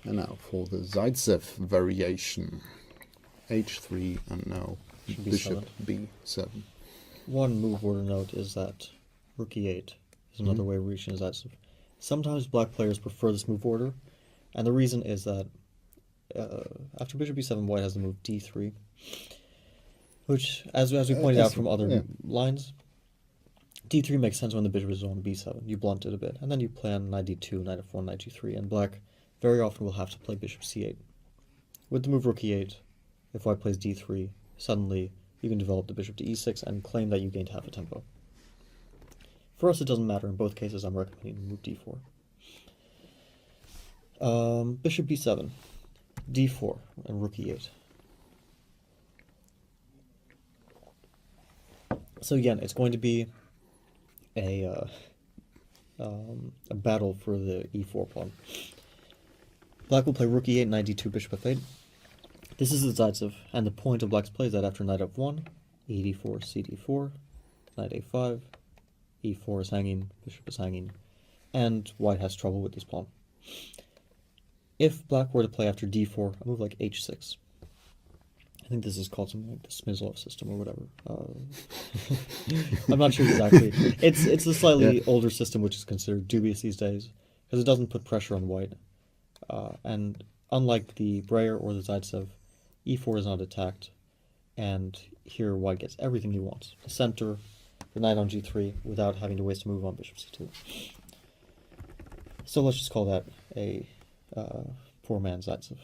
And now for the Zaitsev variation. H3 and now Should be bishop B7. One move order note is that rook e8 is another way of reaching Zaitsev. Sometimes black players prefer this move order, and the reason is that after bishop b7, white has the move d3, which, as we pointed out from other lines, d3 makes sense when the bishop is on b7. You blunt it a bit, and then you play on knight d2, knight f1, knight g3, and black very often will have to play bishop c8. With the move rook e8, if white plays d3, suddenly you can develop the bishop to e6 and claim that you gained half a tempo. For us, it doesn't matter. In both cases, I'm recommending move d4. Bishop b7, d4, and rook e8. So again, it's going to be a battle for the e4 pawn. Black will play rook e8, knight d2, bishop f8. This is the Zaitsev, and the point of black's play is that after knight f1, e d4, c d4, knight a5, e4 is hanging, bishop is hanging, and white has trouble with this pawn. If black were to play after d4, a move like h6, I think this is called something like the Smyslov system or whatever. I'm not sure exactly. It's a slightly older system which is considered dubious these days because it doesn't put pressure on white. And unlike the Breyer or the Zaitsev, e4 is not attacked, and here white gets everything he wants. The center, the knight on g3, without having to waste a move on bishop c2. So let's just call that a poor man's Zaitsev.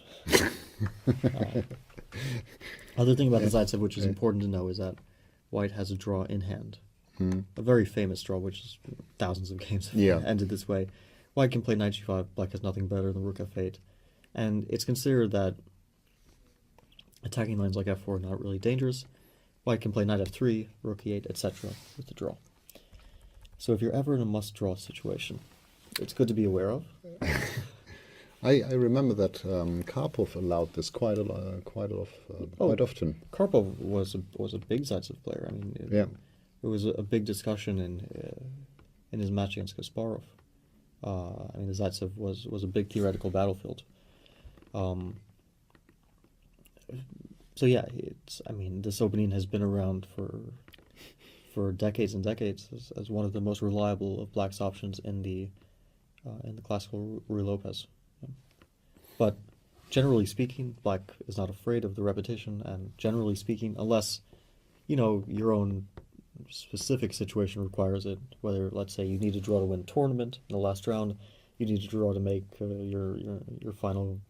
Other thing about the Zaitsev which is important to know is that white has a draw in hand. A very famous draw, which is thousands of games have ended this way. White can play knight g5, black has nothing better than rook f8. And it's considered that attacking lines like f4 are not really dangerous. White can play knight f3, rook e8, etc. with the draw. So if you're ever in a must-draw situation, it's good to be aware of. I remember that Karpov allowed this quite often. Karpov was a big Zaitsev player. I mean, it was a big discussion in his match against Kasparov. I mean, the Zaitsev was a big theoretical battlefield. So yeah, this opening has been around for decades and decades as one of the most reliable of black's options in the classical Ruy Lopez. But generally speaking, black is not afraid of the repetition, and generally speaking, unless your own specific situation requires it, whether let's say you need to draw to win a tournament in the last round, you need to draw to make your final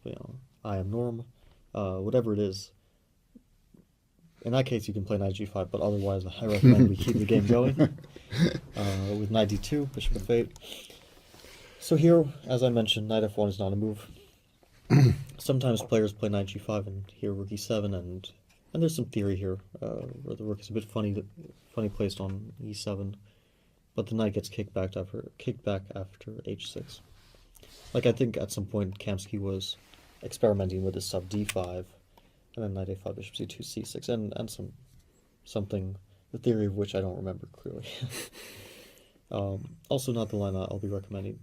I am norm, whatever it is. In that case, you can play knight g5, but otherwise, I recommend we keep the game going with knight d2, bishop f8. So here, as I mentioned, knight f1 is not a move. Sometimes players play knight g5 and here rook e7, and there's some theory here where the rook is a bit funny placed on e7, but the knight gets kicked back after h6. Like I think at some point Kamsky was experimenting with this sub d5, and then knight a5, bishop c2, c6, and something, the theory of which I don't remember clearly. Also not the line I'll be recommending.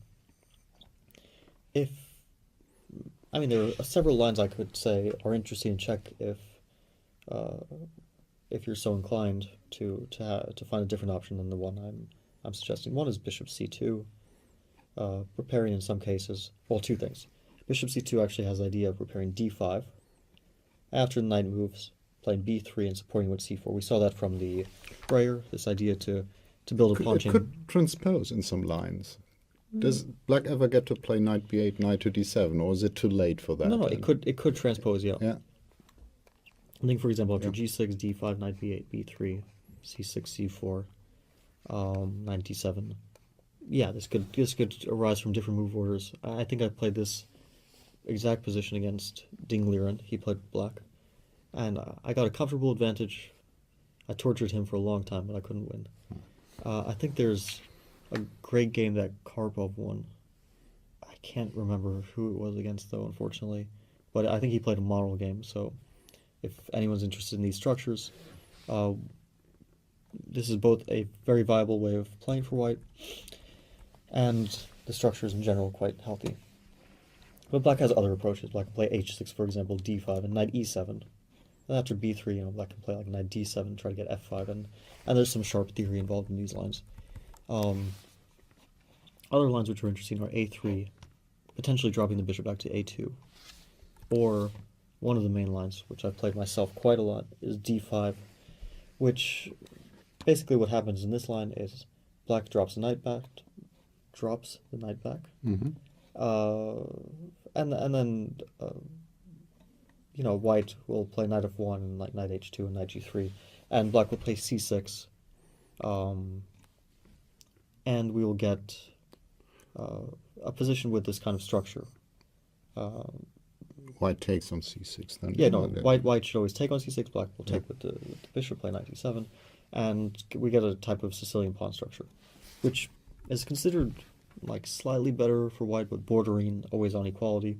There are several lines I could say are interesting in check if you're so inclined to find a different option than the one I'm suggesting. One is bishop c2, preparing in some cases, well, two things. Bishop c2 actually has the idea of preparing d5. After the knight moves, playing b3 and supporting with c4. We saw that from the Breyer, this idea to build a pawn chain. It could transpose in some lines. Does black ever get to play knight b8, knight to d7, or is it too late for that? No, it could transpose, yeah. I think, for example, after g6, d5, knight b8, b3, c6, c4, knight d7. Yeah, this could arise from different move orders. I think I played this exact position against Ding Liren. He played black, and I got a comfortable advantage. I tortured him for a long time, but I couldn't win. I think there's a great game that Karpov won. I can't remember who it was against, though, unfortunately. But I think he played a model game, so if anyone's interested in these structures, this is both a very viable way of playing for white, and the structure is in general quite healthy. But black has other approaches. Black can play h6, for example, d5, and knight e7. And after b3, black can play like knight d7, try to get f5, and there's some sharp theory involved in these lines. Other lines which are interesting are a3, potentially dropping the bishop back to a2, or one of the main lines, which I've played myself quite a lot, is d5, which basically what happens in this line is black drops the knight back, Mm-hmm. and then white will play knight f1 and like knight h2 and knight g3, and black will play c6, and we will get a position with this kind of structure. White takes on c6 then. Yeah, no, white should always take on c6, black will take with the bishop, play knight e7, and we get a type of Sicilian pawn structure, which is considered like slightly better for white, but bordering always on equality.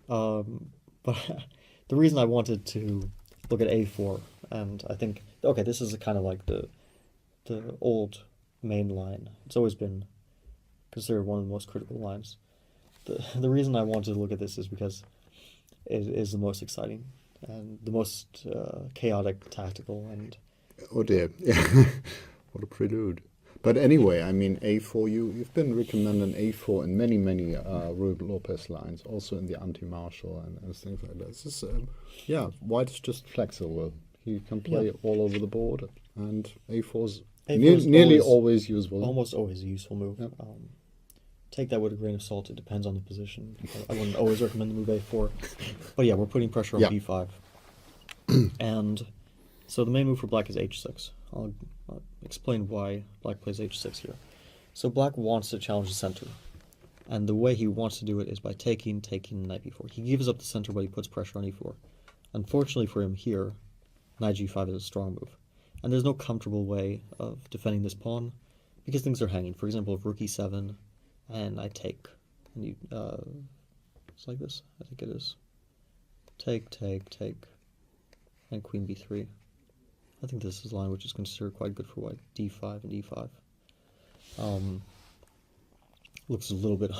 But the reason I wanted to look at a4, and I think, okay, this is kind of like the old main line. It's always been considered one of the most critical lines. The reason I wanted to look at this is because it is the most exciting and the most chaotic, tactical, and... Oh dear, what a prelude. But anyway, I mean, a4, you've been recommending a4 in many Ruben Lopez lines, also in the anti-Marshall and things like that. This is, white's just flexible. He can play all over the board, and a4's nearly always useful. Almost always a useful move. Yep. Take that with a grain of salt. It depends on the position. I wouldn't always recommend the move a4. But yeah, we're putting pressure on b5. And so the main move for black is h6. I'll explain why black plays h6 here. So black wants to challenge the center. And the way he wants to do it is by taking knight b4. He gives up the center, but he puts pressure on e4. Unfortunately for him here, knight g5 is a strong move. And there's no comfortable way of defending this pawn because things are hanging. For example, if rook e7 and I take, and you, it's like this, I think it is. Take, and queen b3. I think this is a line which is considered quite good for white. d5 and e5. Looks a little bit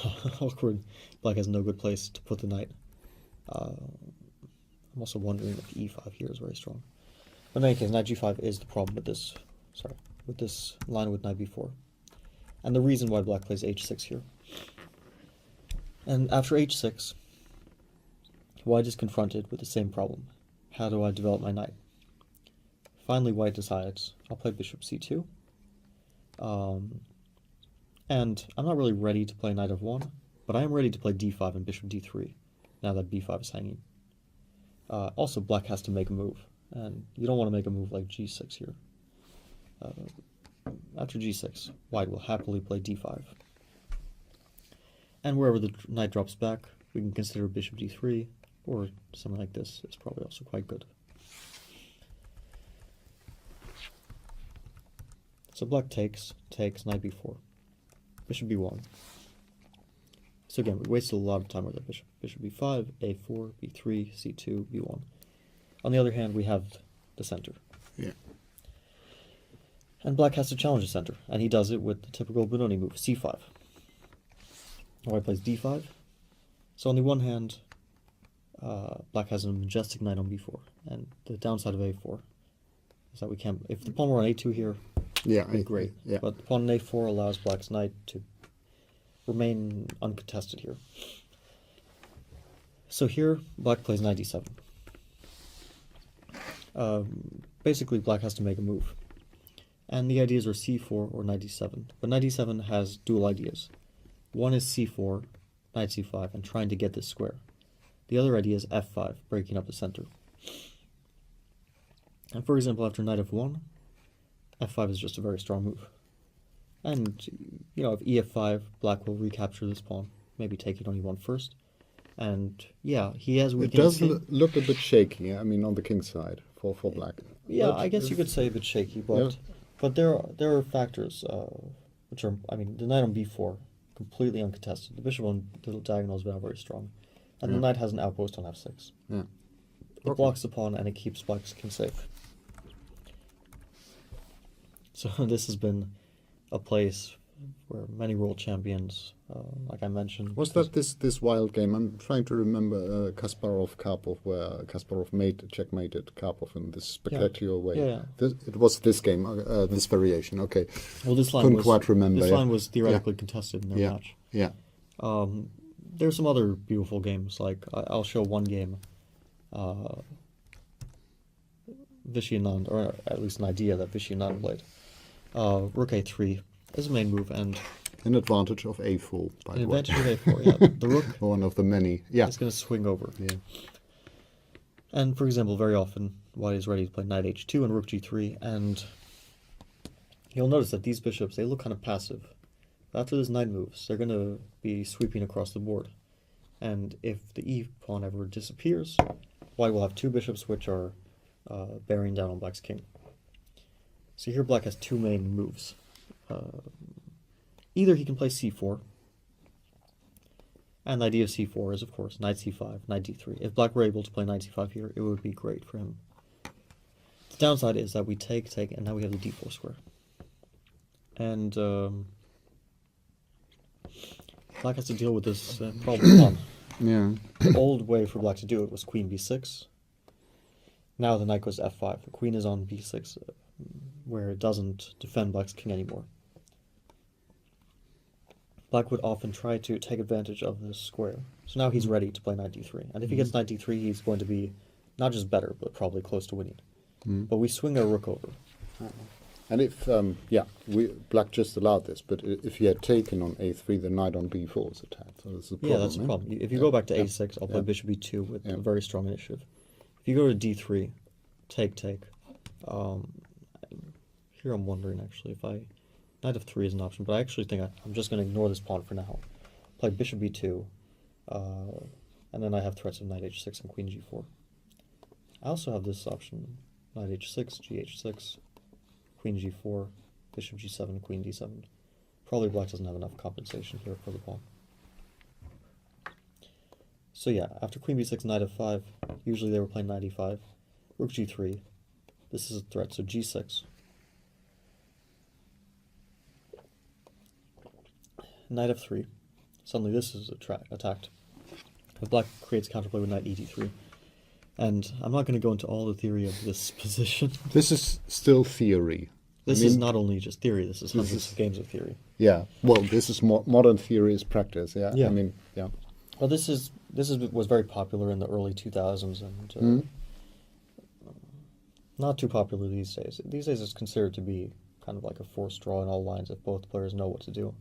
awkward. Black has no good place to put the knight. I'm also wondering if e5 here is very strong. But in any case, knight g5 is the problem with this. With this line with knight b4, and the reason why black plays h6 here. And after h6, white is confronted with the same problem. How do I develop my knight? Finally, white decides, I'll play bishop c2. And I'm not really ready to play knight f1, but I am ready to play d5 and bishop d3, now that b5 is hanging. Also, black has to make a move, and you don't want to make a move like g6 here. After g6, white will happily play d5. And wherever the knight drops back, we can consider bishop d3, or something like this is probably also quite good. So black takes, knight b4, bishop b1. So again, we wasted a lot of time with that bishop. Bishop b5, a4, b3, c2, b1. On the other hand, we have the center. Yeah. And black has to challenge the center, and he does it with the typical Benoni move, c5. White plays d5. So on the one hand, black has a majestic knight on b4, and the downside of a4 is that we can't... If the pawn were on a2 here, it'd be great. Yeah. But the pawn on a4 allows black's knight to remain uncontested here. So here, black plays knight d7. Basically, black has to make a move. And the ideas are c4 or knight d7. But knight d7 has dual ideas. One is c4, knight c5, and trying to get this square. The other idea is f5, breaking up the center. And for example, after knight f1, f5 is just a very strong move. And, if ef5, black will recapture this pawn, maybe take it on e1 first. And, yeah, he has weakened... It does look a bit shaky, I mean, on the king's side, for black. Yeah, I guess you could say a bit shaky, but there are factors, which are, the knight on b4, completely uncontested. The bishop on the diagonal is now very strong. And the knight has an outpost on f6. Yeah. It blocks the pawn, and it keeps black's king safe. So this has been a place where many world champions, like I mentioned. Was that this wild game? I'm trying to remember Kasparov-Karpov, where Kasparov checkmated Karpov in this spectacular way. Yeah. It was this game, this variation. Okay. Well, this line Couldn't was quite remember. this yeah. line was theoretically contested in their match. Yeah. There's some other beautiful games. Like I'll show one game. Vishy Anand, or at least an idea that Vishy Anand played. Rook a3 is a main move, and an advantage of a4, by the way. an advantage of a4, yeah. The rook one of the many. Yeah. is going to swing over. Yeah. And, for example, very often, white is ready to play knight h2 and rook g3, and you'll notice that these bishops, they look kind of passive. After this knight moves, they're going to be sweeping across the board. And if the e pawn ever disappears, white will have two bishops which are bearing down on black's king. So here black has two main moves. Either he can play c4, and the idea of c4 is, of course, knight c5, knight d3. If black were able to play knight c5 here, it would be great for him. The downside is that we take, and now we have the d4 square. And black has to deal with this problem pawn. Yeah. The old way for black to do it was queen b6. Now the knight goes to f5. The queen is on b6, where it doesn't defend black's king anymore. Black would often try to take advantage of this square. So now he's ready to play knight d3. And if he gets knight d3, he's going to be not just better, but probably close to winning. But we swing our rook over. And if, black just allowed this, but if he had taken on a3, the knight on b4 is attacked. So that's the problem. Yeah, that's the problem. If you go back to a6, I'll play bishop b2 with a very strong initiative. If you go to d3, take. Here I'm wondering, actually, if knight f3 is an option, but I actually think I'm just going to ignore this pawn for now. Play bishop b2, and then I have threats of knight h6 and queen g4. I also have this option, knight h6, gh6, queen g4, bishop g7, queen d7. Probably black doesn't have enough compensation here for the pawn. So yeah, after queen b6, knight f5, usually they were playing knight e5, rook g3. This is a threat, so g6. Knight f3. Suddenly this is attacked. If black creates counterplay with knight e3. And I'm not going to go into all the theory of this position. This is still theory. This is not only just theory, this is hundreds of games of theory. Yeah, well, this is modern theory is practice, yeah. Yeah. I mean, yeah. Well, this was very popular in the early 2000s and not too popular these days. These days it's considered to be kind of like a forced draw in all lines if both players know what to do.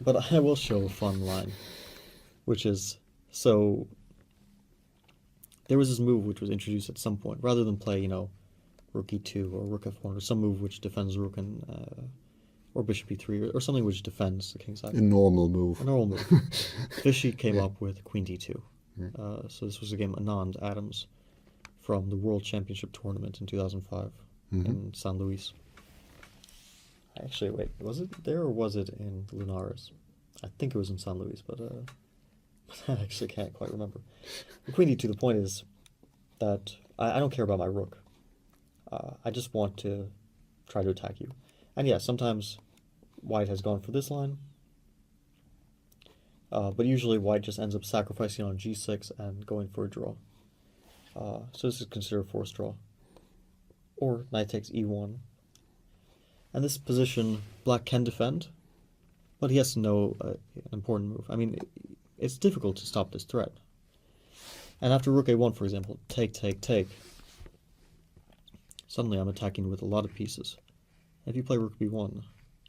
But I will show a fun line, which is, so there was this move which was introduced at some point. Rather than play, rook e2 or rook f1 or some move which defends rook and or bishop e3 or something which defends the king's side. A normal move. A normal move. Vishy came up with queen d2. So this was a game Anand Adams from the World Championship Tournament in 2005 in San Luis. Actually, wait, was it there or was it in Linares? I think it was in San Luis, but I actually can't quite remember. The queen d2, the point is that I don't care about my rook. I just want to try to attack you. And yeah, sometimes white has gone for this line, but usually white just ends up sacrificing on g6 and going for a draw. So this is considered a forced draw. Or knight takes e1. And this position, black can defend, but he has to know an important move. I mean, it's difficult to stop this threat. And after rook a1, for example, take. Suddenly I'm attacking with a lot of pieces. If you play rook b1,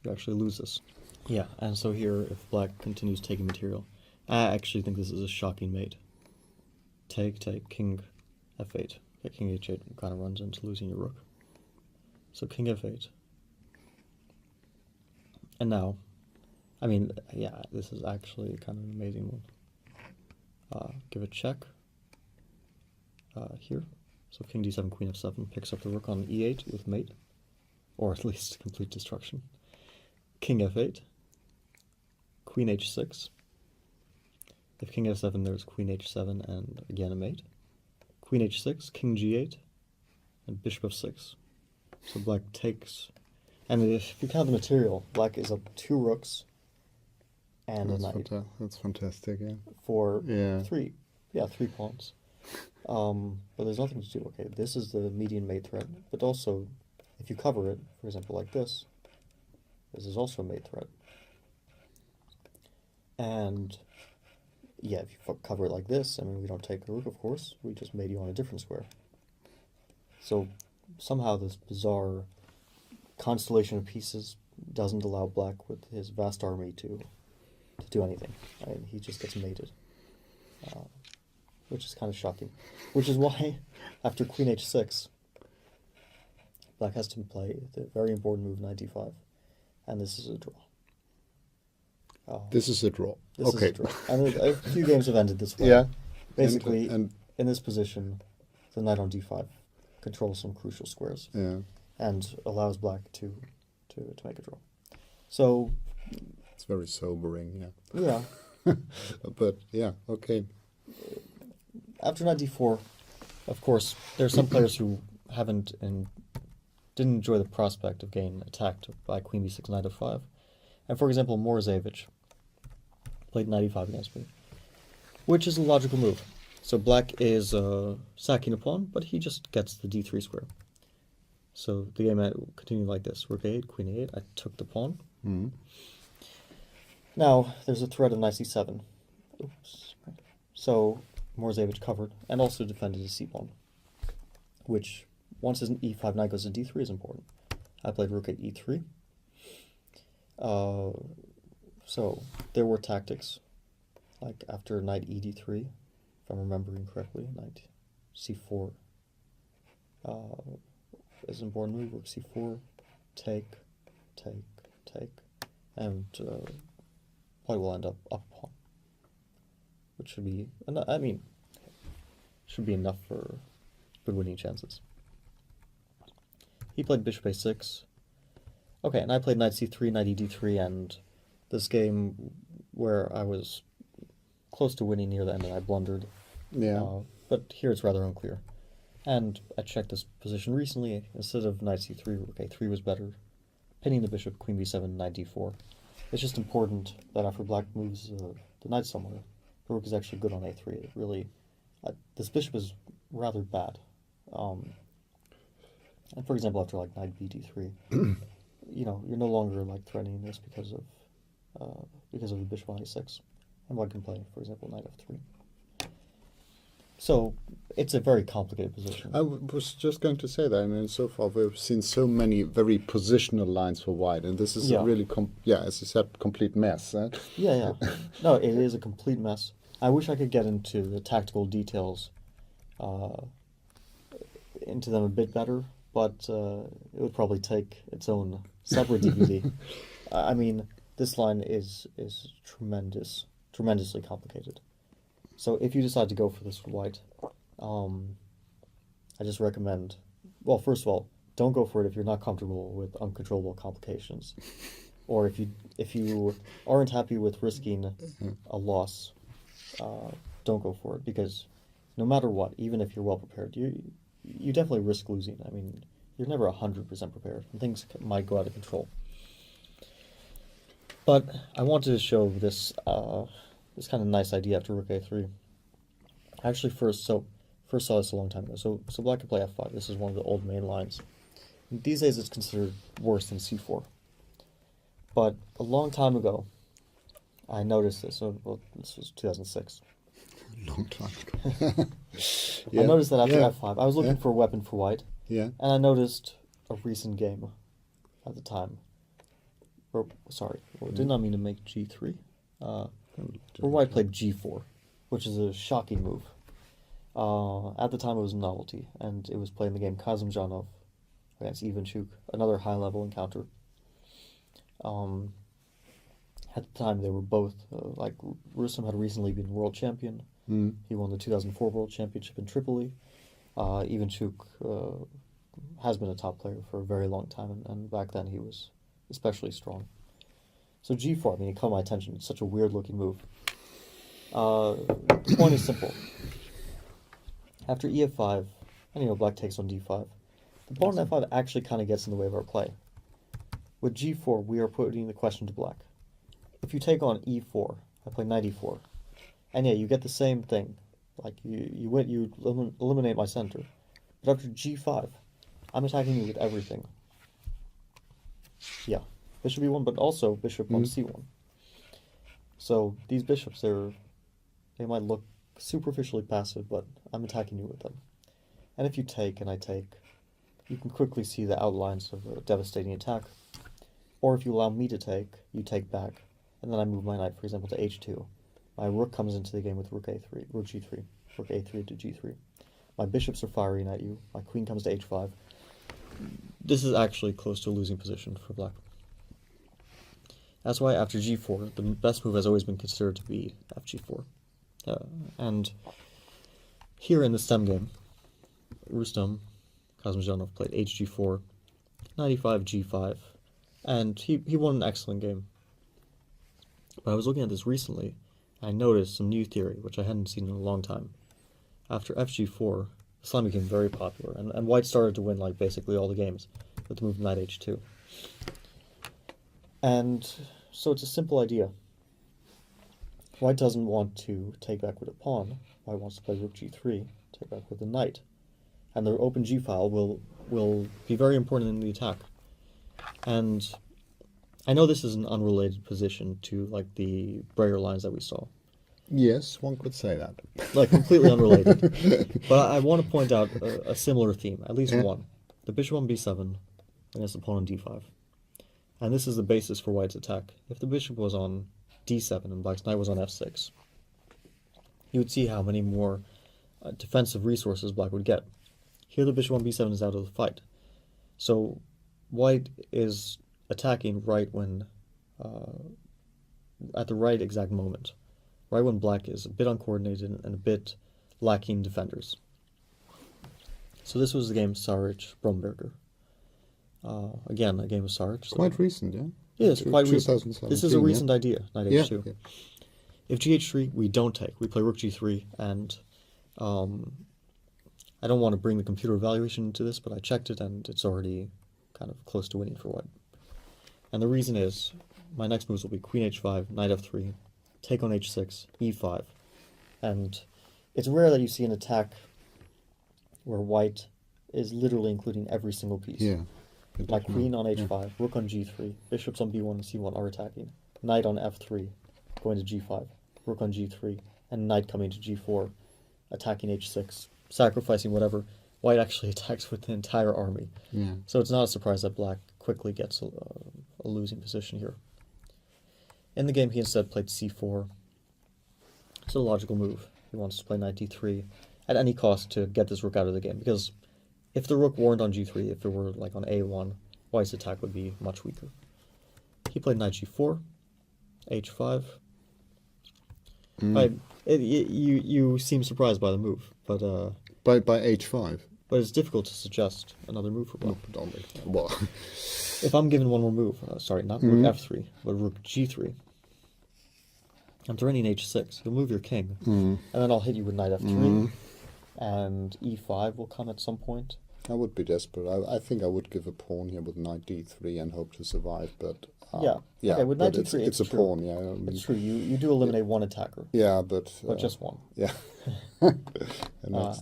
you actually lose this. Yeah, and so here, if black continues taking material, I actually think this is a shocking mate. Take, king f8. Okay, king h8 kind of runs into losing your rook. So king f8. And now, I mean, yeah, this is actually kind of an amazing one. Give a check here. So king d7, queen f7 picks up the rook on e8 with mate, or at least complete destruction. King f8, queen h6. If king f7, there's queen h7 and again a mate. Queen h6, king g8, and bishop f6. So black takes. And if you count the material, black is up 2 rooks and a knight That's fantastic, yeah. for Yeah. 3 pawns. But there's nothing to do. Okay, this is the median mate threat, but also if you cover it, for example, like this is also a mate threat. And yeah, if you cover it like this, I mean, we don't take a rook, of course. We just mate you on a different square. So somehow this bizarre constellation of pieces doesn't allow black with his vast army to do anything. Right? He just gets mated, which is kind of shocking. Which is why, after queen h6, black has to play the very important move knight d5, and this is a draw. This is a draw. This Okay. is a draw. And a few games have ended this way. Yeah. Basically, And in this position, the knight on d5 controls some crucial squares yeah. and allows black to make a draw. So, It's very sobering, yeah. yeah, But yeah, okay. after knight d4, of course, there are some players who haven't and didn't enjoy the prospect of getting attacked by queen b6, knight f5. And for example, Morozevich played knight e5 against me, which is a logical move. So black is sacking a pawn, but he just gets the d3 square. So the game continued like this: rook a8, queen a8. I took the pawn. Mm. Now there's a threat of knight c7. Oops. So Morozevich covered and also defended his c pawn, which once his e5 knight goes to d3 is important. I played rook at e3. So there were tactics, like after knight ed3, if I'm remembering correctly, knight c4 is an important move. Rook c4, take, and probably will end up pawn, which should be, should be enough for good winning chances. He played bishop a6. Okay, and I played knight c3, knight ed3, and this game where I was close to winning near the end and I blundered. Yeah. But here it's rather unclear. And I checked this position recently. Instead of knight c3, rook a3 was better. Pinning the bishop, queen b7, knight d4. It's just important that after black moves the knight somewhere, the rook is actually good on a3. It really, this bishop is rather bad. And for example, after like knight bd3, you know, you're no longer like threatening this because of the bishop on a6, and one can play, for example, knight f3. So it's a very complicated position. I was just going to say that. I mean, so far we've seen so many very positional lines for white, and this is a really, as you said, complete mess. Yeah. No, it is a complete mess. I wish I could get into the tactical details, into them a bit better, but it would probably take its own separate DVD. I mean, this line is tremendously complicated. So if you decide to go for this with white, I just recommend, well, first of all, don't go for it if you're not comfortable with uncontrollable complications, or if you aren't happy with risking a loss, don't go for it, because no matter what, even if you're well prepared, you definitely risk losing. I mean, you're never 100% prepared, and things might go out of control. But I wanted to show this this kind of nice idea after rook a3. I actually first saw this a long time ago. So black could play f5. This is one of the old main lines. These days it's considered worse than c4. But a long time ago, I noticed this. Well, this was 2006. Long time ago. I noticed that after f5, I was looking for a weapon for white. Yeah. And I noticed a recent game at the time. Did not mean to make g3. Where white played g4, which is a shocking move. At the time it was a novelty, and it was playing the game Kazimjanov against Ivanchuk, another high-level encounter. At the time they were both, Rustam had recently been world champion. He won the 2004 World Championship in Tripoli. Ivanchuk has been a top player for a very long time, and back then he was especially strong. So g4, I mean, it caught my attention. It's such a weird-looking move. The point is simple. After e5, and black takes on d5, the pawn on f5 actually kind of gets in the way of our play. With g4, we are putting the question to black. If you take on e4, I play knight e4, and yeah, you get the same thing. Like you eliminate my center. But after g5, I'm attacking you with everything. Yeah, bishop e1, but also bishop on c1. So these bishops, they might look superficially passive, but I'm attacking you with them. And if you take and I take, you can quickly see the outlines of a devastating attack. Or if you allow me to take, you take back, and then I move my knight, for example, to h2. My rook comes into the game with rook a3, rook g3, rook a3 to g3. My bishops are firing at you. My queen comes to h5. This is actually close to a losing position for black. That's why after g4, the best move has always been considered to be fg4. And here in the stem game, Rustam Kazmazhanov played hg4, knight e5, g5, and he won an excellent game. But I was looking at this recently, and I noticed some new theory, which I hadn't seen in a long time. After fg4, Islam became very popular, and white started to win like basically all the games with the move knight h2. And so it's a simple idea. White doesn't want to take back with a pawn. White wants to play rook g3, take back with a knight. And the open g file will be very important in the attack. And I know this is an unrelated position to like the Breyer lines that we saw. Yes, one could say that. Like completely unrelated. But I want to point out a similar theme, at least one. The bishop on b7 against the pawn on d5. And this is the basis for white's attack. If the bishop was on d7 and black's knight was on f6, you would see how many more defensive resources black would get. Here the bishop on b7 is out of the fight. So white is attacking right when, at the right exact moment. Right when black is a bit uncoordinated and a bit lacking defenders. So this was the game Saric-Bromberger. Again, a game of Saric. So Quite recent, yeah? Yeah, it's quite recent. This is a recent idea, knight h2. Yeah. If gh3, we don't take. We play rook g3, and I don't want to bring the computer evaluation into this, but I checked it, and it's already kind of close to winning for white. And the reason is, my next moves will be queen h5, knight f3, take on h6, e5. And it's rare that you see an attack where white is literally including every single piece. Yeah. My queen on h5, rook on g3, bishops on b1 and c1 are attacking. Knight on f3, going to g5, rook on g3, and knight coming to g4, attacking h6, sacrificing whatever. White actually attacks with the entire army. Yeah. So it's not a surprise that black quickly gets a losing position here. In the game, he instead played c4. It's a logical move. He wants to play knight d3 at any cost to get this rook out of the game, because if the rook weren't on g3, if it were like on a1, white's attack would be much weaker. He played knight g4, h5. You seem surprised by the move, but by h5. But it's difficult to suggest another move for black. Well, if I'm given one more move, sorry, not rook f3, but rook g3, I'm threatening h6. You'll move your king, and then I'll hit you with knight f3, and e5 will come at some point. I would be desperate. I think I would give a pawn here with knight d3 and hope to survive, but... yeah. Okay, with knight d3, it's a true. pawn, yeah. I mean, it's true. You do eliminate one attacker. Yeah, but just one. Yeah. And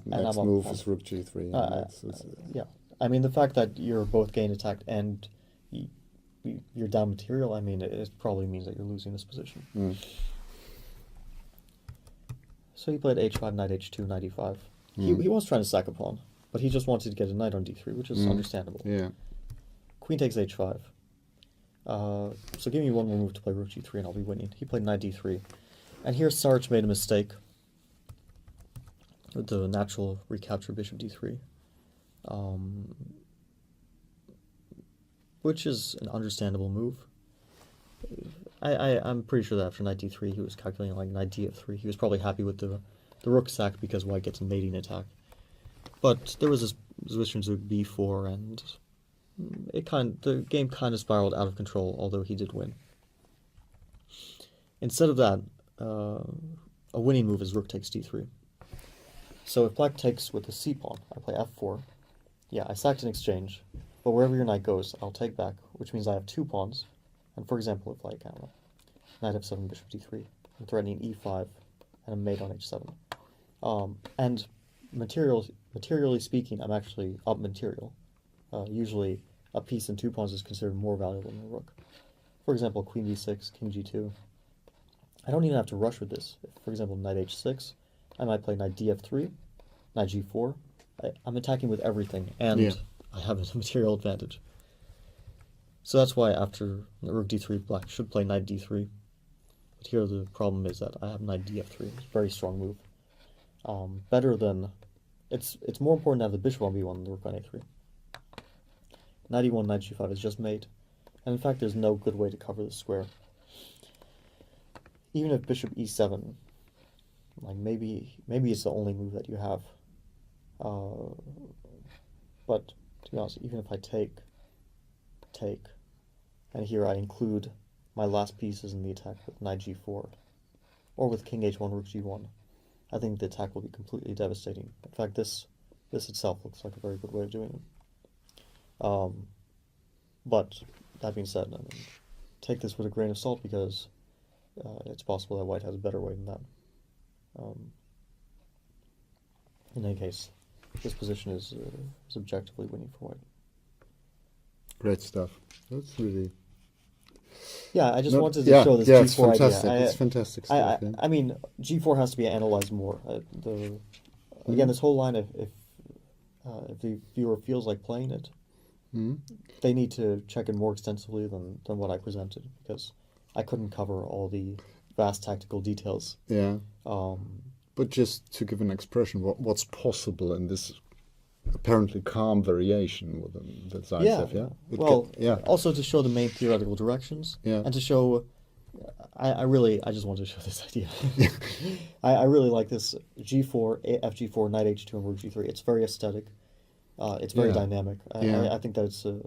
next move is rook g3. Yeah. I mean, the fact that you're both getting attacked and you're down material, I mean, it probably means that you're losing this position. So he played h5, knight h2, knight e5. He was trying to sack a pawn, but he just wanted to get a knight on d3, which is understandable. Yeah. Queen takes h5. So give me one more move to play rook g3 and I'll be winning. He played knight d3. And here Saric made a mistake with the natural recapture bishop d3. Which is an understandable move. I'm pretty sure that after knight d3 he was calculating like knight df3. He was probably happy with the rook sack because white gets a mating attack. But there was this position to b4 and the game kind of spiraled out of control, although he did win. Instead of that, a winning move is rook takes d3. So if black takes with the c pawn, I play f4. Yeah, I sacked in exchange, But wherever your knight goes, I'll take back, which means I have 2 pawns. And for example, if like, I don't know, knight f7, bishop d3, I'm threatening e5 and a mate on h7. And materially speaking, I'm actually up material. Usually a piece and 2 pawns is considered more valuable than a rook. For example, queen d6, king g2. I don't even have to rush with this. If, for example, knight h6, I might play knight df3, knight g4. I'm attacking with everything, and I have a material advantage. So that's why after rook d3, black should play knight d3. But here the problem is that I have knight df3. It's a very strong move. Better than... It's more important to have the bishop on b1 than the rook on a3. Knight e1, knight g5 is just mate. And in fact, there's no good way to cover this square. Even if bishop e7, like maybe it's the only move that you have. But to be honest, even if I take, and here I include my last pieces in the attack with knight g4, or with king h1, rook g1, I think the attack will be completely devastating. In fact, this itself looks like a very good way of doing it. But that being said, I mean, take this with a grain of salt because it's possible that white has a better way than that. In any case, this position is objectively winning for white. Great stuff. That's really... Yeah, I just wanted to show this G4 it's fantastic. idea. It's fantastic stuff. I mean, G4 has to be analyzed more. Again, this whole line, if the viewer feels like playing it, they need to check it more extensively than what I presented, because I couldn't cover all the vast tactical details. Yeah. But just to give an expression, what's possible in this apparently calm variation with the Zaitsev, also to show the main theoretical directions, and to show, I just wanted to show this idea. I really like this G4, FG4, knight H2, and rook G3. It's very aesthetic. It's very dynamic. I think that it's an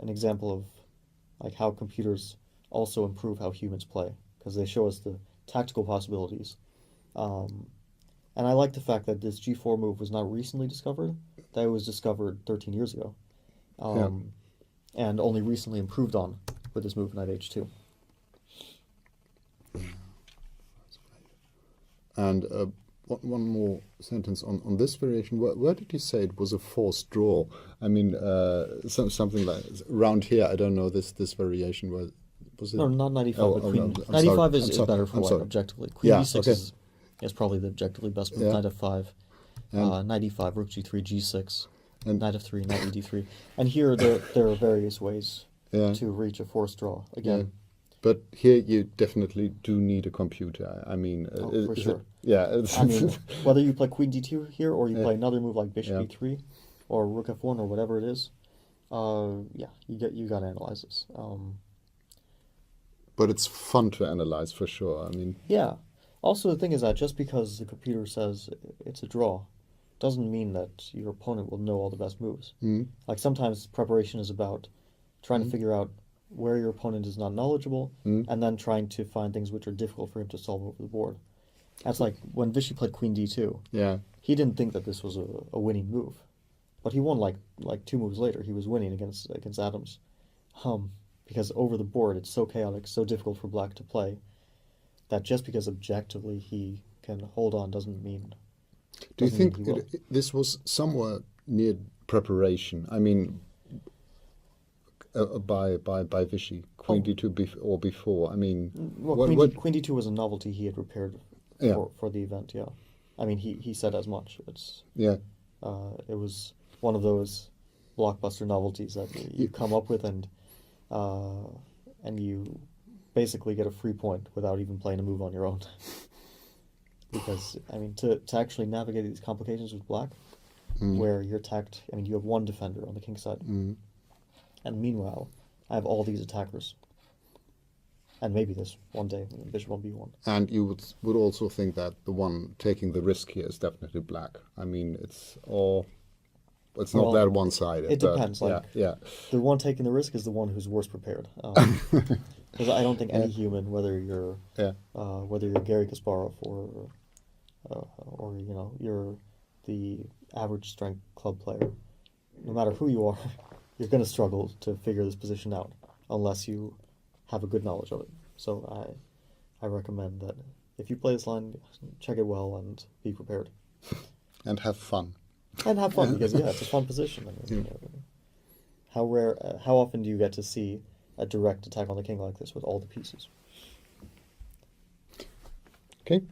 example of like how computers also improve how humans play, because they show us the tactical possibilities. And I like the fact that this G4 move was not recently discovered, that it was discovered 13 years ago, and only recently improved on with this move knight H2. And one more sentence on this variation. Where did you say it was a forced draw? I mean, something like around here. I don't know this variation. Was it? No, not 95. Oh, but queen. no, 95 is better for white objectively. Queen d6 is probably the objectively best move. Knight f5, knight e5, rook g3, g6, and knight f3, knight e3. And here there are various ways to reach a forced draw. Again. But here you definitely do need a computer. I mean, for sure. I mean, whether you play queen d2 here or you play another move like bishop e3 or rook f1 or whatever it is, you got to analyze this. But it's fun to analyze for sure. I mean, Also, the thing is that just because the computer says it's a draw, doesn't mean that your opponent will know all the best moves. Like sometimes preparation is about trying to figure out where your opponent is not knowledgeable, and then trying to find things which are difficult for him to solve over the board. That's like when Vichy played queen d2. He didn't think that this was a winning move, but he won like 2 moves later. He was winning against Adams, because over the board it's so chaotic, so difficult for black to play, that just because objectively he can hold on doesn't mean. Do you think this was somewhere near preparation? I mean, by Vichy, queen d2 or before. I mean, queen d2 was a novelty he had prepared for the event. I mean, he said as much. It was one of those blockbuster novelties that you come up with, and you basically get a free point without even playing a move on your own. Because I mean, to actually navigate these complications with black, where you're attacked. I mean, you have one defender on the king side. And meanwhile, I have all these attackers. And maybe this one day, bishop on b1. And you would also think that the one taking the risk here is definitely black. I mean, it's not that one-sided. It depends. The one taking the risk is the one who's worst prepared. Because I don't think any human, whether you're Garry Kasparov or you're the average strength club player, no matter who you are, you're going to struggle to figure this position out unless you have a good knowledge of it. So I recommend that if you play this line, check it well and be prepared. And have fun. And have fun, because it's a fun position. I mean, how often do you get to see a direct attack on the king like this with all the pieces? Okay.